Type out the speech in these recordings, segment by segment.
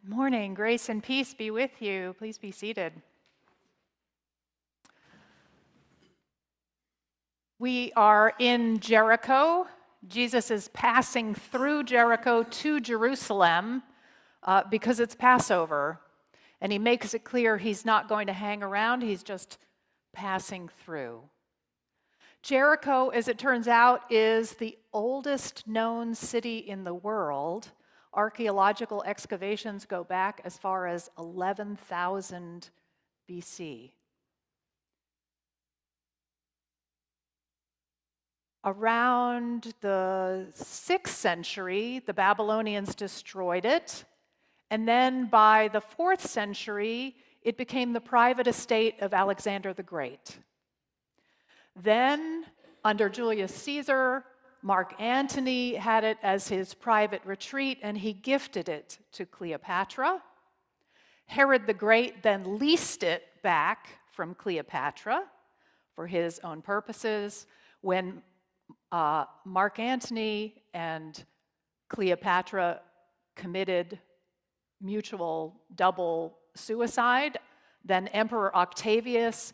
Good morning. Grace and peace be with you. Please be seated. We are in Jericho. Jesus is passing through Jericho to Jerusalem because it's Passover. And he makes it clear he's not going to hang around, he's just passing through. Jericho, as it turns out, is the oldest known city in the world. Archaeological excavations go back as far as 11,000 BC. Around the 6th century, the Babylonians destroyed it, and then by the 4th century, it became the private estate of Alexander the Great. Then, under Julius Caesar, Mark Antony had it as his private retreat, and he gifted it to Cleopatra. Herod the Great then leased it back from Cleopatra for his own purposes. When Mark Antony and Cleopatra committed mutual double suicide, then Emperor Octavius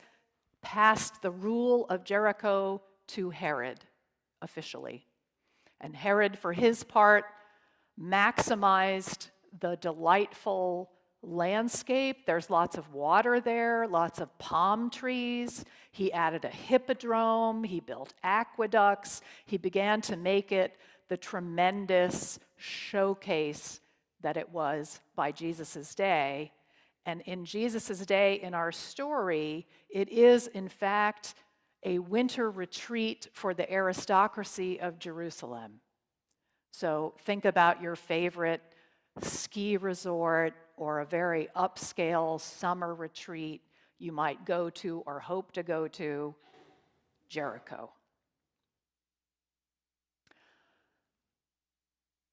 passed the rule of Jericho to Herod officially. And Herod, for his part, maximized the delightful landscape. There's lots of water there, lots of palm trees. He added a hippodrome, he built aqueducts, he began to make it the tremendous showcase that it was by Jesus' day. And in Jesus' day, in our story, it is in fact a winter retreat for the aristocracy of Jerusalem. So think about your favorite ski resort or a very upscale summer retreat you might go to or hope to go to, Jericho.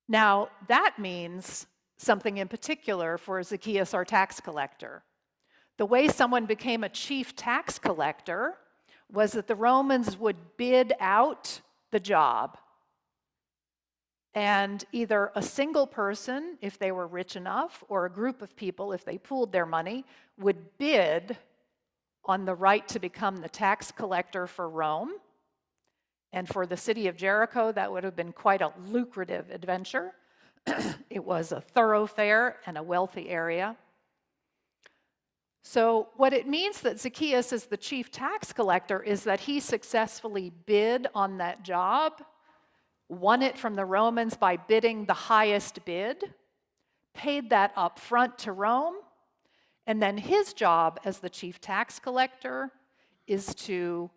Now, that means something in particular for Zacchaeus, our tax collector. The way someone became a chief tax collector was that the Romans would bid out the job. And either a single person, if they were rich enough, or a group of people, if they pooled their money, would bid on the right to become the tax collector for Rome. And for the city of Jericho, that would have been quite a lucrative adventure. It was a thoroughfare and a wealthy area. So what it means that Zacchaeus is the chief tax collector is that he successfully bid on that job, won it from the Romans by bidding the highest bid, paid that up front to Rome, and then his job as the chief tax collector is to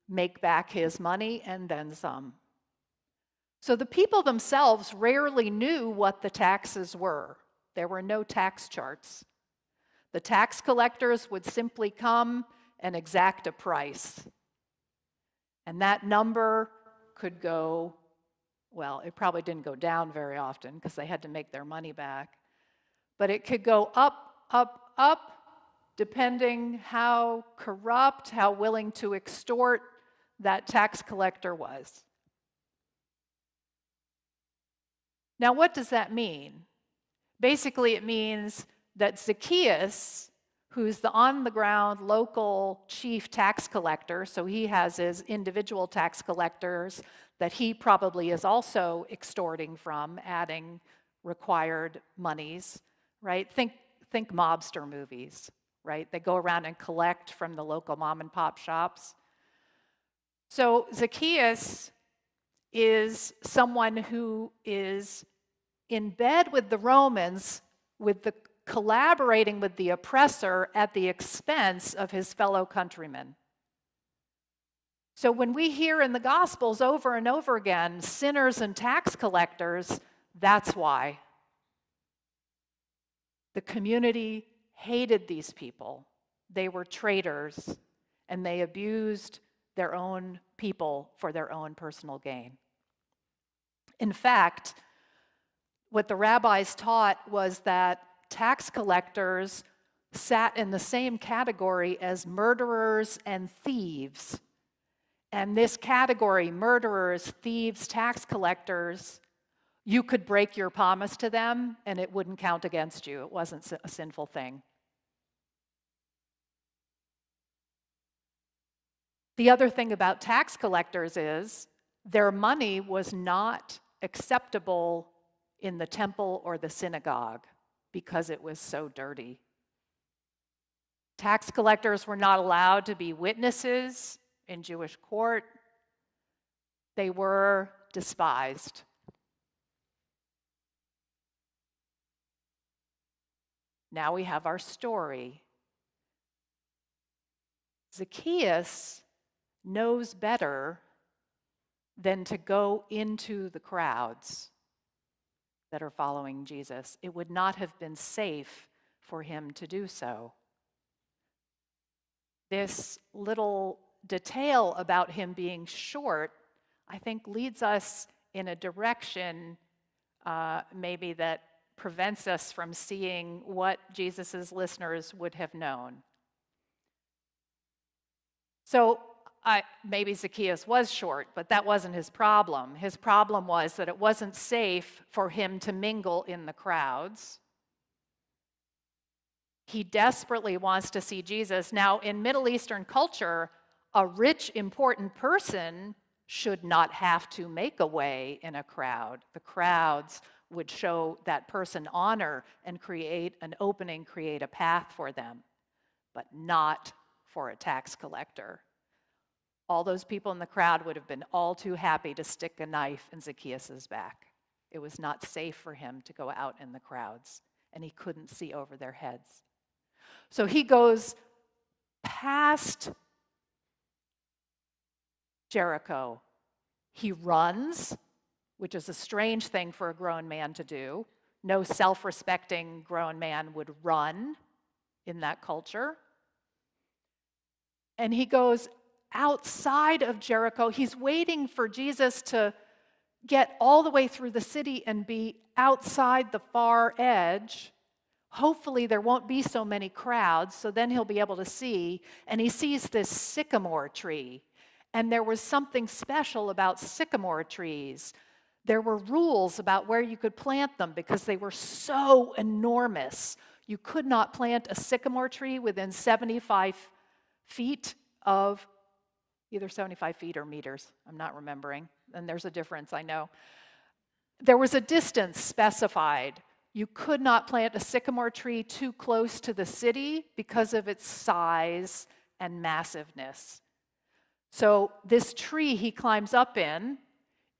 make back his money and then some. So the people themselves rarely knew what the taxes were. There were no tax charts. The tax collectors would simply come and exact a price. And that number could go, well, it probably didn't go down very often because they had to make their money back. But it could go up, up, up, depending how corrupt, how willing to extort that tax collector was. Now, what does that mean? Basically, it means that Zacchaeus, who's the on-the-ground local chief tax collector, so he has his individual tax collectors that he probably is also extorting from, adding required monies, right? Think mobster movies, right? They go around and collect from the local mom and pop shops. So Zacchaeus is someone who is in bed with the Romans, collaborating with the oppressor at the expense of his fellow countrymen. So when we hear in the Gospels over and over again, sinners and tax collectors, that's why. The community hated these people. They were traitors, and they abused their own people for their own personal gain. In fact, what the rabbis taught was that tax collectors sat in the same category as murderers and thieves. And this category, murderers, thieves, tax collectors, You could break your promise to them and it wouldn't count against you. It wasn't a sinful thing. The other thing about tax collectors is their money was not acceptable in the temple or the synagogue because it was so dirty. Tax collectors were not allowed to be witnesses in Jewish court. They were despised. Now we have our story. Zacchaeus knows better than to go into the crowds that are following Jesus. It would not have been safe for him to do so. This little detail about him being short, I think, leads us in a direction maybe that prevents us from seeing what Jesus' listeners would have known. So maybe Zacchaeus was short, but that wasn't his problem. His problem was that it wasn't safe for him to mingle in the crowds. He desperately wants to see Jesus. Now, in Middle Eastern culture, a rich, important person should not have to make a way in a crowd. The crowds would show that person honor and create an opening, create a path for them, but not for a tax collector. All those people in the crowd would have been all too happy to stick a knife in Zacchaeus' back. It was not safe for him to go out in the crowds, and he couldn't see over their heads. So he goes past Jericho. He runs, which is a strange thing for a grown man to do. No self-respecting grown man would run in that culture. And he goes outside of Jericho. He's waiting for Jesus to get all the way through the city and be outside the far edge. Hopefully there won't be so many crowds, so then he'll be able to see. And he sees this sycamore tree. And there was something special about sycamore trees. There were rules about where you could plant them because they were so enormous. You could not plant a sycamore tree within 75 feet of either 75 feet or meters. I'm not remembering. And there's a difference, I know. There was a distance specified. You could not plant a sycamore tree too close to the city because of its size and massiveness. So this tree he climbs up in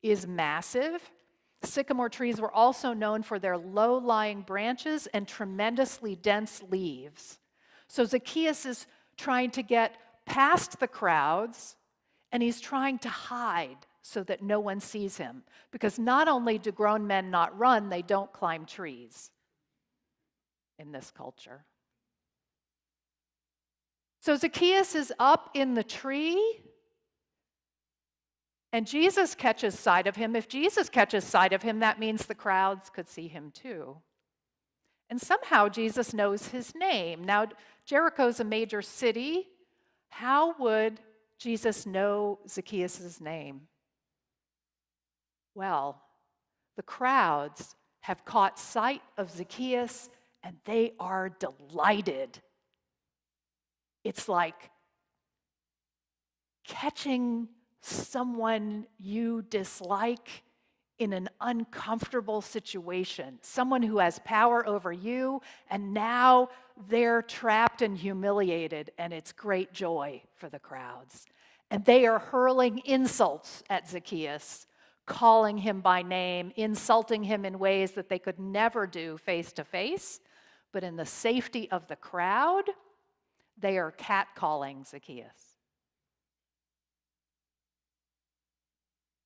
is massive. Sycamore trees were also known for their low-lying branches and tremendously dense leaves. So Zacchaeus is trying to get past the crowds, and he's trying to hide so that no one sees him. Because not only do grown men not run, they don't climb trees in this culture. So Zacchaeus is up in the tree, and Jesus catches sight of him. If Jesus catches sight of him, that means the crowds could see him too. And somehow Jesus knows his name. Now, Jericho's a major city. How would Jesus know Zacchaeus' name? Well, the crowds have caught sight of Zacchaeus and they are delighted. It's like catching someone you dislike in an uncomfortable situation, someone who has power over you, and now they're trapped and humiliated, and it's great joy for the crowds. And they are hurling insults at Zacchaeus, calling him by name, insulting him in ways that they could never do face to face, but in the safety of the crowd, they are catcalling Zacchaeus.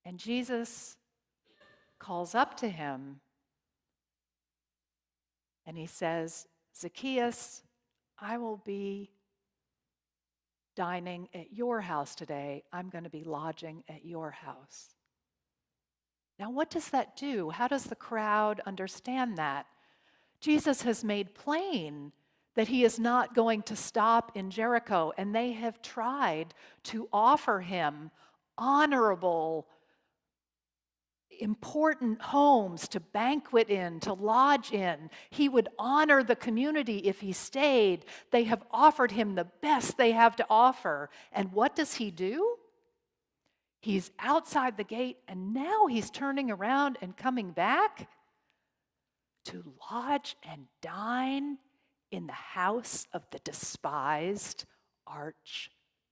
And Jesus calls up to him and he says, Zacchaeus, I will be dining at your house today. I'm going to be lodging at your house. Now, what does that do? How does the crowd understand that? Jesus has made plain that he is not going to stop in Jericho, and they have tried to offer him honorable important homes to banquet in, to lodge in. He would honor the community if he stayed. They have offered him the best they have to offer. And what does he do? He's outside the gate, and now he's turning around and coming back to lodge and dine in the house of the despised arch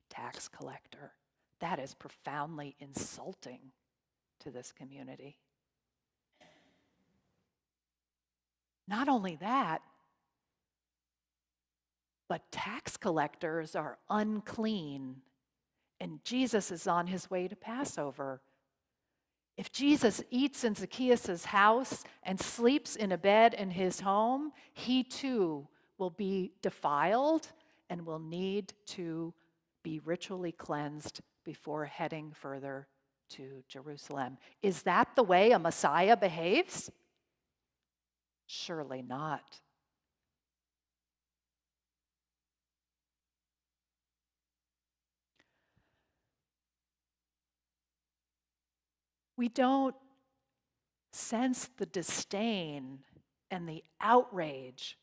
tax collector. That is profoundly insulting to this community. Not only that, but tax collectors are unclean, and Jesus is on his way to Passover. If Jesus eats in Zacchaeus' house and sleeps in a bed in his home, he too will be defiled and will need to be ritually cleansed before heading further to Jerusalem. Is that the way a Messiah behaves? Surely not. We don't sense the disdain and the outrage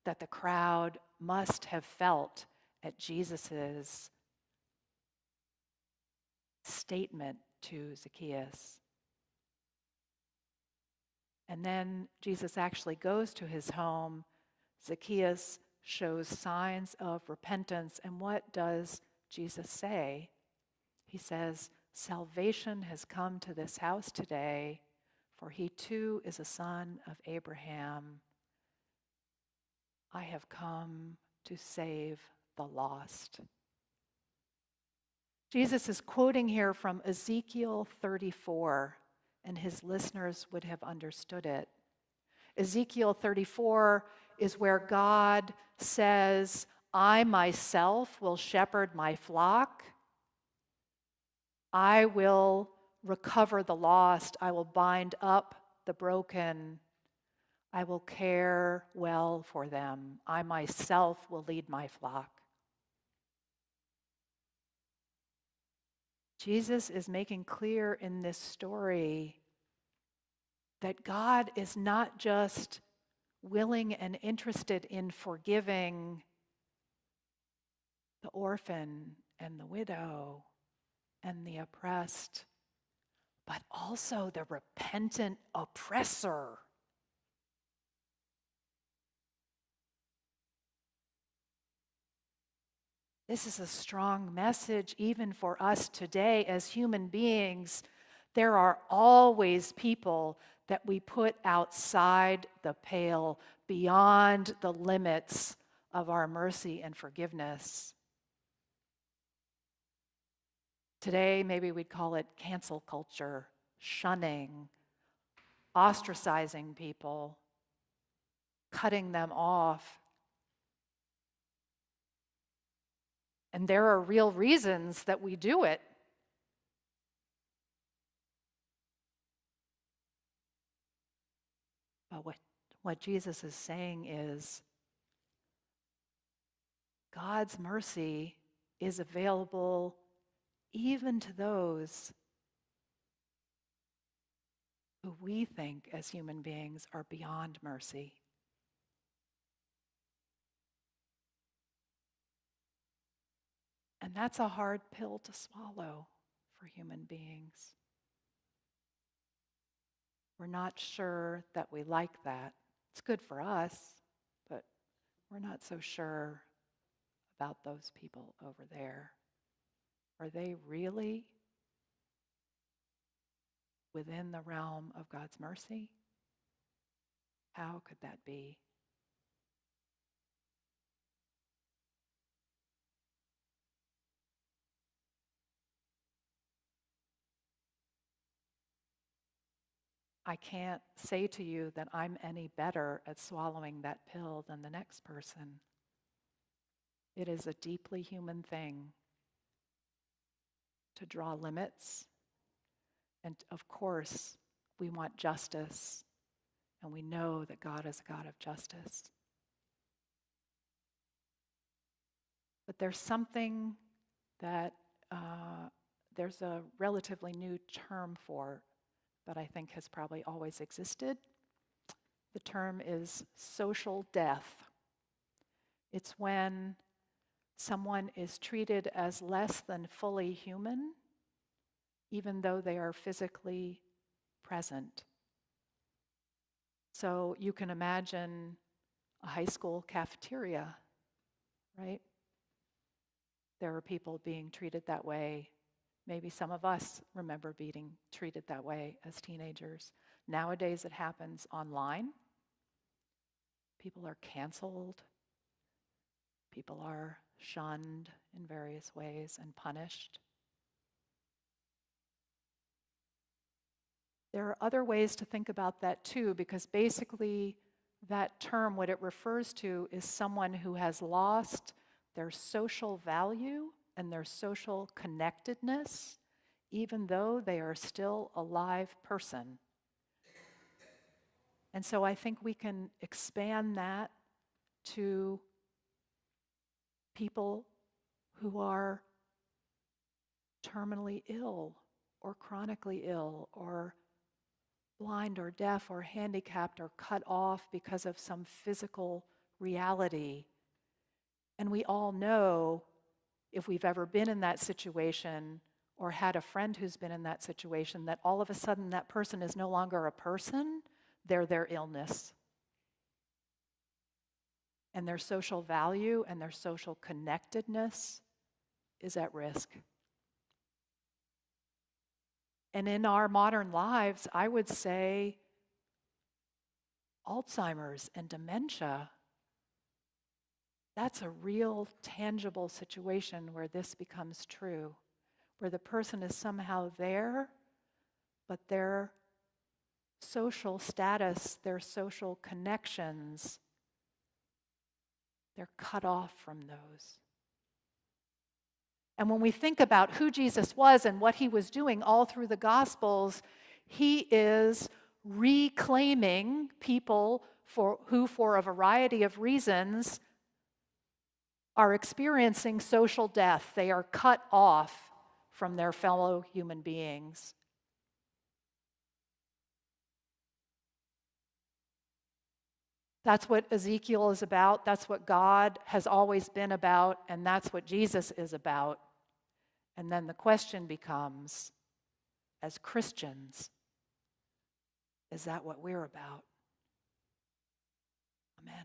that the crowd must have felt at Jesus' statement to Zacchaeus. And then Jesus actually goes to his home. Zacchaeus shows signs of repentance. And what does Jesus say? He says, "Salvation has come to this house today, for he too is a son of Abraham. I have come to save the lost." Jesus is quoting here from Ezekiel 34, and his listeners would have understood it. Ezekiel 34 is where God says, "I myself will shepherd my flock. I will recover the lost. I will bind up the broken. I will care well for them. I myself will lead my flock." Jesus is making clear in this story that God is not just willing and interested in forgiving the orphan and the widow and the oppressed, but also the repentant oppressor. This is a strong message even for us today as human beings. There are always people that we put outside the pale, beyond the limits of our mercy and forgiveness. Today, maybe we'd call it cancel culture, shunning, ostracizing people, cutting them off. And there are real reasons that we do it. But what Jesus is saying is God's mercy is available even to those who we think as human beings are beyond mercy. And that's a hard pill to swallow for human beings. We're not sure that we like that. It's good for us, but we're not so sure about those people over there. Are they really within the realm of God's mercy? How could that be? I can't say to you that I'm any better at swallowing that pill than the next person. It is a deeply human thing to draw limits. And of course, we want justice, and we know that God is a God of justice. But there's something that there's a relatively new term for but I think has probably always existed. The term is social death. It's when someone is treated as less than fully human, even though they are physically present. So you can imagine a high school cafeteria, right? There are people being treated that way. Maybe some of us remember being treated that way as teenagers. Nowadays it happens online. People are canceled. People are shunned in various ways and punished. There are other ways to think about that too, because basically that term, what it refers to is someone who has lost their social value and their social connectedness, even though they are still a live person. And so I think we can expand that to people who are terminally ill or chronically ill or blind or deaf or handicapped or cut off because of some physical reality. And we all know, if we've ever been in that situation or had a friend who's been in that situation, that all of a sudden that person is no longer a person, they're their illness. And their social value and their social connectedness is at risk. And in our modern lives, I would say Alzheimer's and dementia, that's a real tangible situation where this becomes true, where the person is somehow there, but their social status, their social connections, they're cut off from those. And when we think about who Jesus was and what he was doing all through the Gospels, he is reclaiming people who, for a variety of reasons, are experiencing social death. They are cut off from their fellow human beings. That's what Ezekiel is about. That's what God has always been about, and that's what Jesus is about. And then the question becomes, as Christians, is that what we're about? Amen.